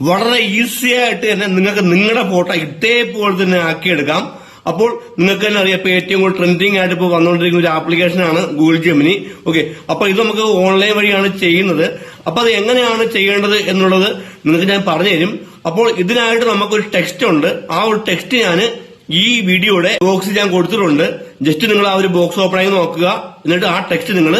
വളരെ ഈസി ആയിട്ട് തന്നെ നിങ്ങൾക്ക് നിങ്ങളുടെ ഫോട്ടോ ഇതേപോലെ തന്നെ ആക്കിയെടുക്കാം. അപ്പോൾ നിങ്ങൾക്ക് തന്നെ അറിയാം, ഇപ്പൊ ഏറ്റവും കൂടുതൽ ട്രെൻഡിങ് ആയിട്ട് ഇപ്പോൾ വന്നുകൊണ്ടിരിക്കുന്ന ഒരു ആപ്ലിക്കേഷനാണ് ഗൂഗിൾ ജെമിനി. ഓക്കെ, അപ്പൊ ഇത് നമുക്ക് ഓൺലൈൻ വഴിയാണ് ചെയ്യുന്നത്. അപ്പൊ അത് എങ്ങനെയാണ് ചെയ്യേണ്ടത് എന്നുള്ളത് നിങ്ങൾക്ക് ഞാൻ പറഞ്ഞു തരും. അപ്പോൾ ഇതിനായിട്ട് നമുക്കൊരു ടെക്സ്റ്റ് ഉണ്ട്. ആ ഒരു ടെക്സ്റ്റ് ഞാൻ ഈ വീഡിയോയുടെ ബോക്സിൽ ഞാൻ കൊടുത്തിട്ടുണ്ട്. ജസ്റ്റ് നിങ്ങൾ ആ ഒരു ബോക്സ് ഓപ്പൺ ആയി നോക്കുക. എന്നിട്ട് ആ ടെക്സ്റ്റ് നിങ്ങൾ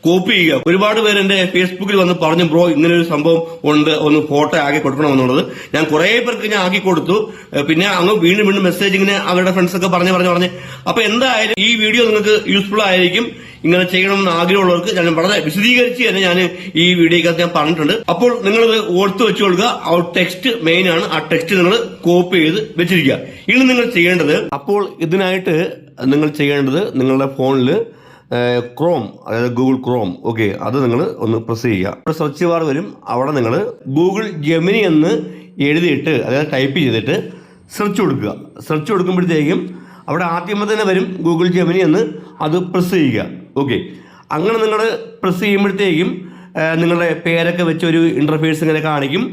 കോപ്പി ചെയ്യുക. ഒരുപാട് പേര് എന്റെ ഫേസ്ബുക്കിൽ വന്ന് പറഞ്ഞു, ബ്രോ ഇങ്ങനെ ഒരു സംഭവം ഉണ്ട്, ഒന്ന് ഫോട്ടോ ആക്കി കൊടുക്കണമെന്നുള്ളത്. ഞാൻ കുറെ പേർക്ക് ഞാൻ ആക്കി കൊടുത്തു. പിന്നെ അങ്ങ് വീണ്ടും വീണ്ടും മെസ്സേജ് ഇങ്ങനെ അവരുടെ ഫ്രണ്ട്സ് ഒക്കെ പറഞ്ഞ് അപ്പൊ എന്തായാലും ഈ വീഡിയോ നിങ്ങൾക്ക് യൂസ്ഫുൾ ആയിരിക്കും. ഇങ്ങനെ ചെയ്യണമെന്ന് ആഗ്രഹമുള്ളവർക്ക് ഞാൻ വളരെ വിശദീകരിച്ച് തന്നെ ഞാൻ ഈ വീഡിയോക്കകത്ത് ഞാൻ പറഞ്ഞിട്ടുണ്ട്. അപ്പോൾ നിങ്ങളിത് ഓർത്ത് വെച്ചു കൊടുക്കുക. ആ ടെക്സ്റ്റ് മെയിൻ ആണ്. ആ ടെക്സ്റ്റ് നിങ്ങൾ കോപ്പി ചെയ്ത് വെച്ചിരിക്കുക. ഇനി നിങ്ങൾ ചെയ്യേണ്ടത്, അപ്പോൾ ഇതിനായിട്ട് നിങ്ങൾ ചെയ്യേണ്ടത് നിങ്ങളുടെ ഫോണിൽ ക്രോം, അതായത് ഗൂഗിൾ ക്രോം, ഓക്കെ, അത് നിങ്ങൾ ഒന്ന് പ്രസ് ചെയ്യുക. അവിടെ സെർച്ച് ബാർ വരും. അവിടെ നിങ്ങൾ ഗൂഗിൾ ജെമിനി എന്ന് എഴുതിയിട്ട്, അതായത് ടൈപ്പ് ചെയ്തിട്ട് സെർച്ച് കൊടുക്കുക. സെർച്ച് കൊടുക്കുമ്പോഴത്തേക്കും അവിടെ ആദ്യമേ തന്നെ വരും ഗൂഗിൾ ജെമിനി എന്ന്, അത് പ്രസ് ചെയ്യുക. ഓക്കെ, അങ്ങനെ നിങ്ങൾ പ്രസ് ചെയ്യുമ്പോഴത്തേക്കും നിങ്ങളുടെ പേരൊക്കെ വെച്ച് ഒരു ഇൻ്റർഫേസ് ഇങ്ങനെ കാണിക്കും.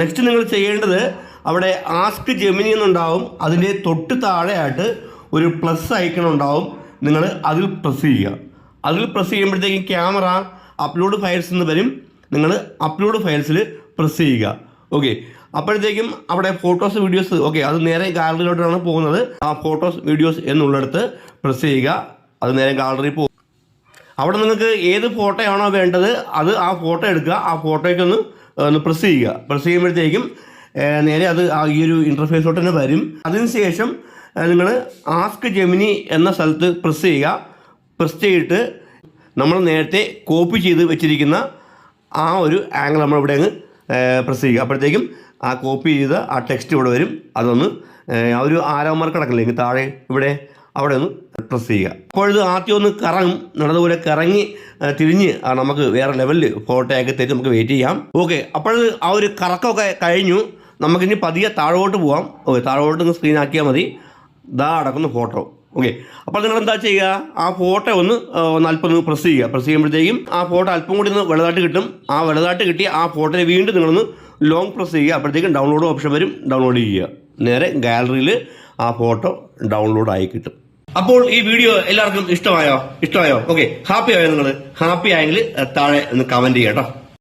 നെക്സ്റ്റ് നിങ്ങൾ ചെയ്യേണ്ടത്, അവിടെ ആസ്ക് ജെമിനി എന്നുണ്ടാവും. അതിൻ്റെ തൊട്ട് താഴെയായിട്ട് ഒരു പ്ലസ് ഐക്കൺ ഉണ്ടാവും. നിങ്ങൾ അതിൽ പ്രസ് ചെയ്യുക. അതിൽ പ്രസ് ചെയ്യുമ്പോഴത്തേക്കും ക്യാമറ അപ്ലോഡ് ഫയൽസ് എന്ന് വരും. നിങ്ങൾ അപ്ലോഡ് ഫയൽസിൽ പ്രസ് ചെയ്യുക. ഓക്കെ, അപ്പോഴത്തേക്കും അവിടെ ഫോട്ടോസ് വീഡിയോസ്, ഓക്കെ, അത് നേരെ ഗാലറിയിലോട്ടാണ് പോകുന്നത്. ആ ഫോട്ടോസ് വീഡിയോസ് എന്നുള്ളിടത്ത് പ്രസ് ചെയ്യുക. അത് നേരെ ഗാലറി പോകും. അവിടെ നിങ്ങൾക്ക് ഏത് ഫോട്ടോയാണോ വേണ്ടത് അത് ആ ഫോട്ടോ എടുക്കുക. ആ ഫോട്ടോയ്ക്കൊന്ന് പ്രസ് ചെയ്യുക. പ്രസ് ചെയ്യുമ്പോഴത്തേക്കും നേരെ അത് ഈ ഒരു ഇൻ്റർഫേസിലോട്ട് തന്നെ വരും. അതിനുശേഷം നിങ്ങൾ ആസ്ക് ജെമിനി എന്ന സ്ഥലത്ത് പ്രസ് ചെയ്യുക. പ്രസ് ചെയ്തിട്ട് നമ്മൾ നേരത്തെ കോപ്പി ചെയ്ത് വെച്ചിരിക്കുന്ന ആ ഒരു ആംഗിൾ നമ്മളിവിടെ അങ്ങ് പ്രസ് ചെയ്യുക. അപ്പോഴത്തേക്കും ആ കോപ്പി ചെയ്ത ആ ടെക്സ്റ്റ് ഇവിടെ വരും. അതൊന്ന് ആ ഒരു ആരോ മാർക്ക് കിടക്കില്ലെങ്കിൽ താഴെ ഇവിടെ അവിടെ ഒന്ന് പ്രസ് ചെയ്യുക. അപ്പോഴത് ആദ്യം ഒന്ന് കറങ്ങും. നല്ലതുപോലെ കറങ്ങി തിരിഞ്ഞ് നമുക്ക് വേറെ ലെവലിൽ ഫോട്ടോയൊക്കെ തരും. നമുക്ക് വെയിറ്റ് ചെയ്യാം. ഓക്കെ, അപ്പോഴത് ആ ഒരു കറക്കമൊക്കെ കഴിഞ്ഞു. നമുക്കിനി പതിയെ താഴോട്ട് പോകാം. ഓക്കെ, താഴോട്ട് സ്ക്രീൻ ആക്കിയാൽ മതി. ദാ അടക്കുന്ന ഫോട്ടോ. ഓക്കെ, അപ്പോൾ നിങ്ങൾ എന്താ ചെയ്യുക, ആ ഫോട്ടോ ഒന്ന് അല്പം പ്രസ് ചെയ്യുക. പ്രസ് ചെയ്യുമ്പോഴത്തേക്കും ആ ഫോട്ടോ അല്പം കൂടി ഒന്ന് വലുതായിട്ട് കിട്ടും. ആ വലുതായിട്ട് കിട്ടിയ ആ ഫോട്ടോയെ വീണ്ടും നിങ്ങളൊന്ന് ലോങ് പ്രസ് ചെയ്യുക. അപ്പോഴത്തേക്കും ഡൗൺലോഡ് ഓപ്ഷൻ വരും. ഡൗൺലോഡ് ചെയ്യുക. നേരെ ഗാലറിയിൽ ആ ഫോട്ടോ ഡൗൺലോഡ് ആയി കിട്ടും. അപ്പോൾ ഈ വീഡിയോ എല്ലാവർക്കും ഇഷ്ടമായോ? ഓക്കെ, ഹാപ്പി ആയോ? നിങ്ങൾ ഹാപ്പി ആയെങ്കിൽ താഴെ ഒന്ന് കമന്റ് ചെയ്യാം കേട്ടോ.